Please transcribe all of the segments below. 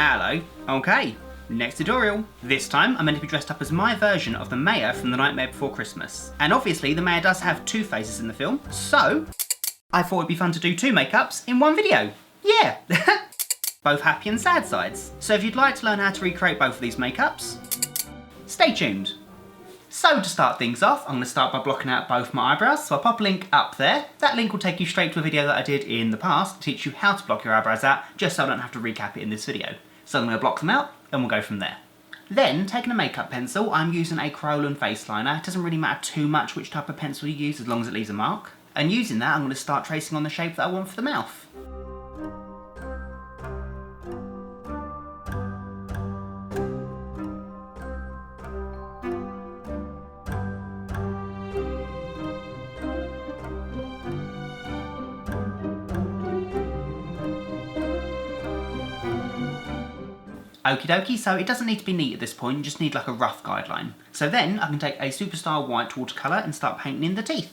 Hello. Okay, next tutorial. This time I'm meant to be dressed up as my version of the mayor from The Nightmare Before Christmas. And obviously the mayor does have two faces in the film, so I thought it'd be fun to do two makeups in one video. Yeah! Both happy and sad sides. So if you'd like to learn how to recreate both of these makeups, stay tuned. So to start things off, I'm going to start by blocking out both my eyebrows, so I'll pop a link up there. That link will take you straight to a video that I did in the past to teach you how to block your eyebrows out, just so I don't have to recap it in this video. So I'm going to block them out, and we'll go from there. Then, taking a makeup pencil, I'm using a Kryolan face liner. It doesn't really matter too much which type of pencil you use, as long as it leaves a mark. And using that, I'm going to start tracing on the shape that I want for the mouth. Okie dokie, so it doesn't need to be neat at this point, you just need like a rough guideline. So then I can take a Superstar white watercolour and start painting in the teeth.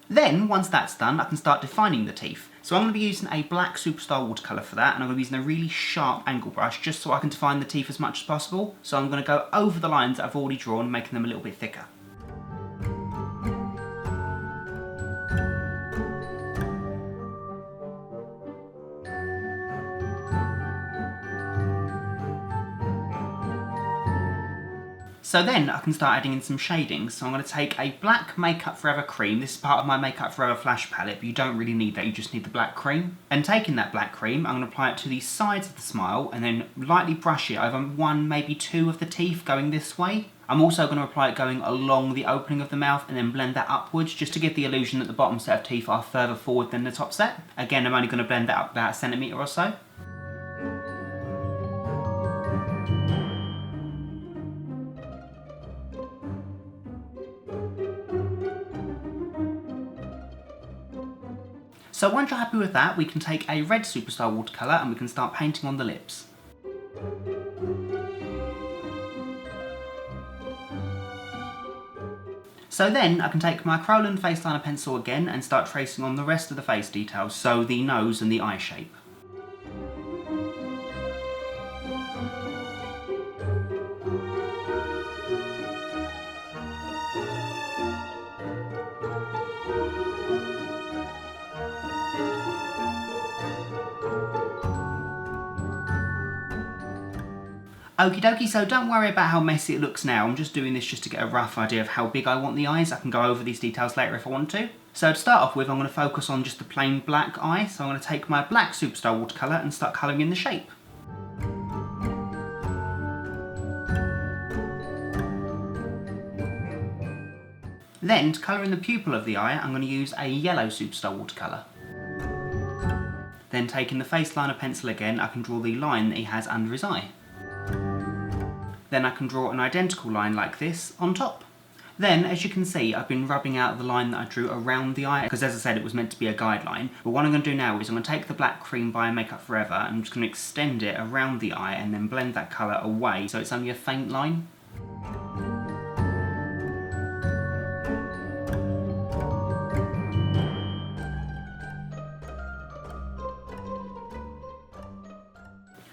Then, once that's done, I can start defining the teeth. So I'm going to be using a black Superstar watercolour for that, and I'm going to be using a really sharp angle brush just so I can define the teeth as much as possible. So I'm going to go over the lines that I've already drawn, making them a little bit thicker. So then I can start adding in some shadings. So I'm going to take a black Makeup Forever cream. This is part of my Makeup Forever flash palette, but you don't really need that, you just need the black cream. And taking that black cream, I'm going to apply it to the sides of the smile and then lightly brush it over one, maybe two of the teeth going this way. I'm also going to apply it going along the opening of the mouth and then blend that upwards, just to give the illusion that the bottom set of teeth are further forward than the top set. Again, I'm only going to blend that up about a centimetre or so. So once you're happy with that, we can take a red Superstar watercolour and we can start painting on the lips. So then I can take my Kryolan face liner pencil again and start tracing on the rest of the face details, so the nose and the eye shape. Okie dokie, so don't worry about how messy it looks now, I'm just doing this just to get a rough idea of how big I want the eyes. I can go over these details later if I want to. So to start off with, I'm going to focus on just the plain black eye, so I'm going to take my black Superstar watercolour and start colouring in the shape. Then, to colour in the pupil of the eye, I'm going to use a yellow Superstar watercolour. Then taking the face liner pencil again, I can draw the line that he has under his eye. Then I can draw an identical line like this on top. Then, as you can see, I've been rubbing out the line that I drew around the eye, because as I said, it was meant to be a guideline. But what I'm going to do now is I'm going to take the black cream by Makeup Forever, and I'm just going to extend it around the eye and then blend that colour away, so it's only a faint line.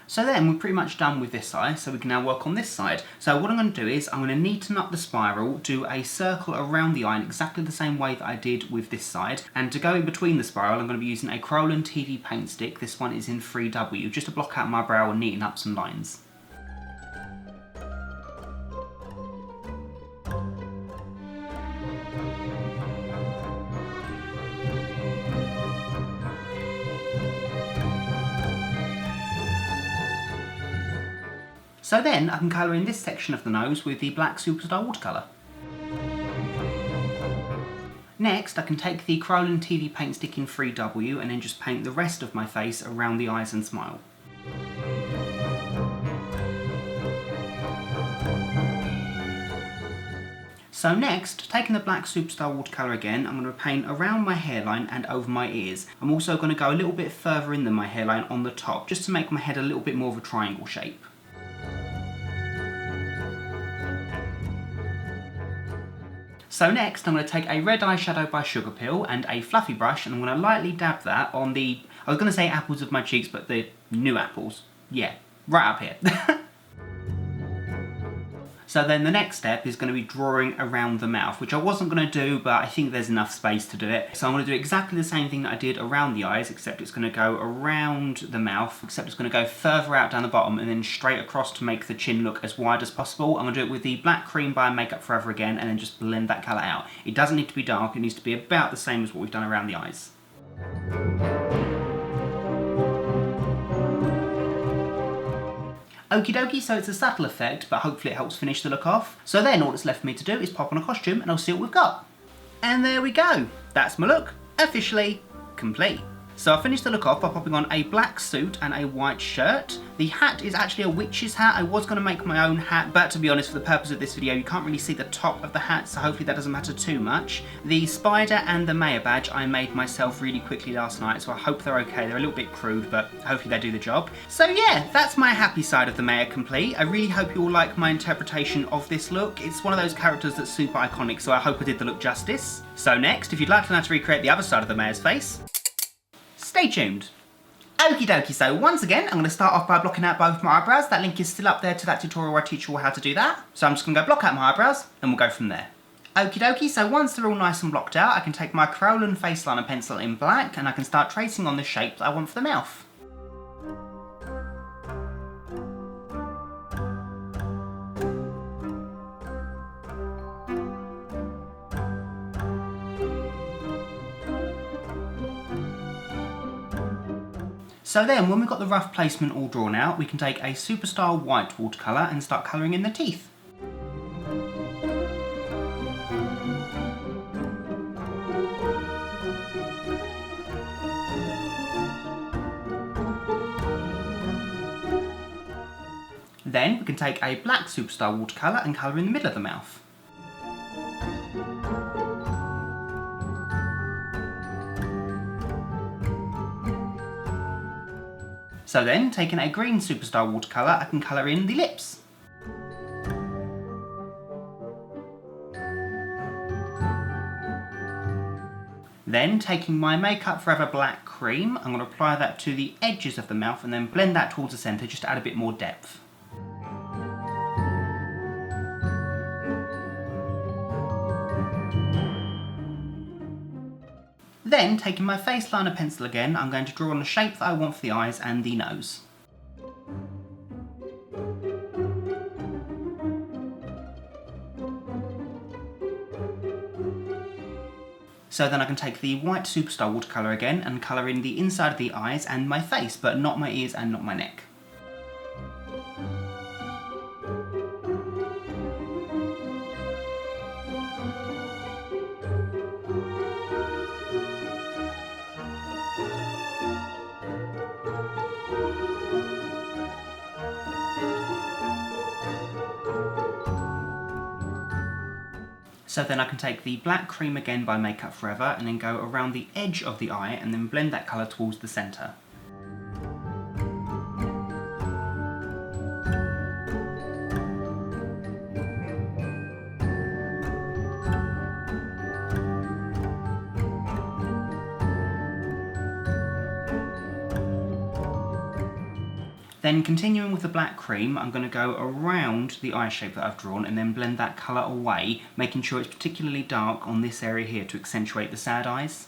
So then we're pretty much done with this eye, so we can now work on this side. So what I'm going to do is I'm going to neaten up the spiral, do a circle around the eye in exactly the same way that I did with this side. And to go in between the spiral, I'm going to be using a Kyrolan TV paint stick. This one is in 3W, just to block out my brow and neaten up some lines. So then I can colour in this section of the nose with the black Superstar watercolour. Next I can take the Kryolan TV paint stick in 3W and then just paint the rest of my face around the eyes and smile. So next, taking the black Superstar watercolour again, I'm going to paint around my hairline and over my ears. I'm also going to go a little bit further in than my hairline on the top, just to make my head a little bit more of a triangle shape. So next I'm going to take a red eyeshadow by Sugarpill and a fluffy brush, and I'm going to lightly dab that on the, I was going to say apples of my cheeks, but the new apples. Yeah, right up here. So then the next step is going to be drawing around the mouth, which I wasn't going to do, but I think there's enough space to do it. So I'm going to do exactly the same thing that I did around the eyes, except it's going to go around the mouth, except it's going to go further out down the bottom and then straight across to make the chin look as wide as possible. I'm going to do it with the black cream by Makeup Forever again, and then just blend that colour out. It doesn't need to be dark, it needs to be about the same as what we've done around the eyes. Okie dokie, so it's a subtle effect, but hopefully it helps finish the look off. So then all that's left for me to do is pop on a costume and I'll see what we've got. And there we go. That's my look, officially complete. So I finished the look off by popping on a black suit and a white shirt. The hat is actually a witch's hat. I was going to make my own hat, but to be honest, for the purpose of this video, you can't really see the top of the hat, so hopefully that doesn't matter too much. The spider and the mayor badge I made myself really quickly last night, so I hope they're okay. They're a little bit crude, but hopefully they do the job. So yeah, that's my happy side of the mayor complete. I really hope you all like my interpretation of this look. It's one of those characters that's super iconic, so I hope I did the look justice. So next, if you'd like to know how to recreate the other side of the mayor's face, stay tuned. Okie dokie, so once again, I'm going to start off by blocking out both my eyebrows. That link is still up there to that tutorial where I teach you all how to do that. So I'm just going to go block out my eyebrows, and we'll go from there. Okie dokie, so once they're all nice and blocked out, I can take my Kryolan face liner pencil in black, and I can start tracing on the shape that I want for the mouth. So then, when we've got the rough placement all drawn out, we can take a Superstar white watercolour and start colouring in the teeth. Then we can take a black Superstar watercolour and colour in the middle of the mouth. So then, taking a green Superstar watercolour, I can colour in the lips. Then, taking my Makeup Forever black cream, I'm going to apply that to the edges of the mouth and then blend that towards the centre just to add a bit more depth. Then, taking my face liner pencil again, I'm going to draw on the shape that I want for the eyes and the nose. So then I can take the white Superstar watercolour again and colour in the inside of the eyes and my face, but not my ears and not my neck. So then I can take the black cream again by Makeup Forever and then go around the edge of the eye and then blend that colour towards the centre. Then continuing with the black cream, I'm going to go around the eye shape that I've drawn and then blend that colour away, making sure it's particularly dark on this area here to accentuate the sad eyes.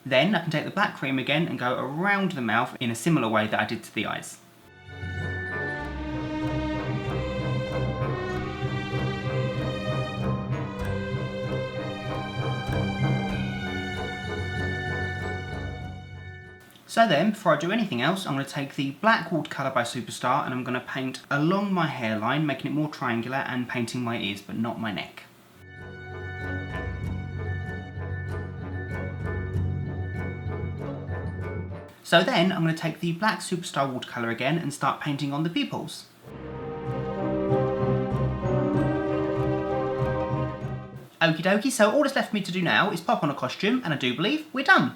Then I can take the black cream again and go around the mouth in a similar way that I did to the eyes. So then, before I do anything else, I'm going to take the black watercolour by Superstar and I'm going to paint along my hairline, making it more triangular and painting my ears but not my neck. So then, I'm going to take the black Superstar watercolour again and start painting on the pupils. Okie dokie, so all that's left for me to do now is pop on a costume, and I do believe we're done.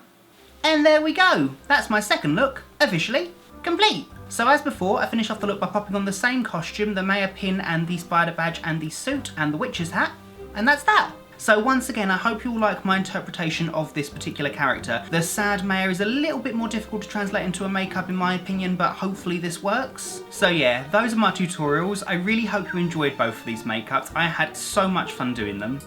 And there we go. That's my second look, officially complete. So as before, I finish off the look by popping on the same costume, the mayor pin and the spider badge and the suit and the witch's hat, and that's that. So once again, I hope you all like my interpretation of this particular character. The sad mayor is a little bit more difficult to translate into a makeup in my opinion, but hopefully this works. So yeah, those are my tutorials. I really hope you enjoyed both of these makeups. I had so much fun doing them.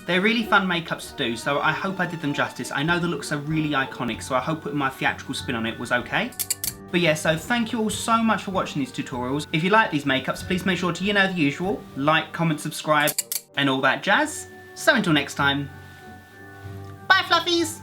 They're really fun makeups to do, so I hope I did them justice. I know the looks are really iconic, so I hope putting my theatrical spin on it was okay. But yeah, so thank you all so much for watching these tutorials. If you like these makeups, please make sure to, you know the usual, like, comment, subscribe, and all that jazz. So until next time, bye fluffies!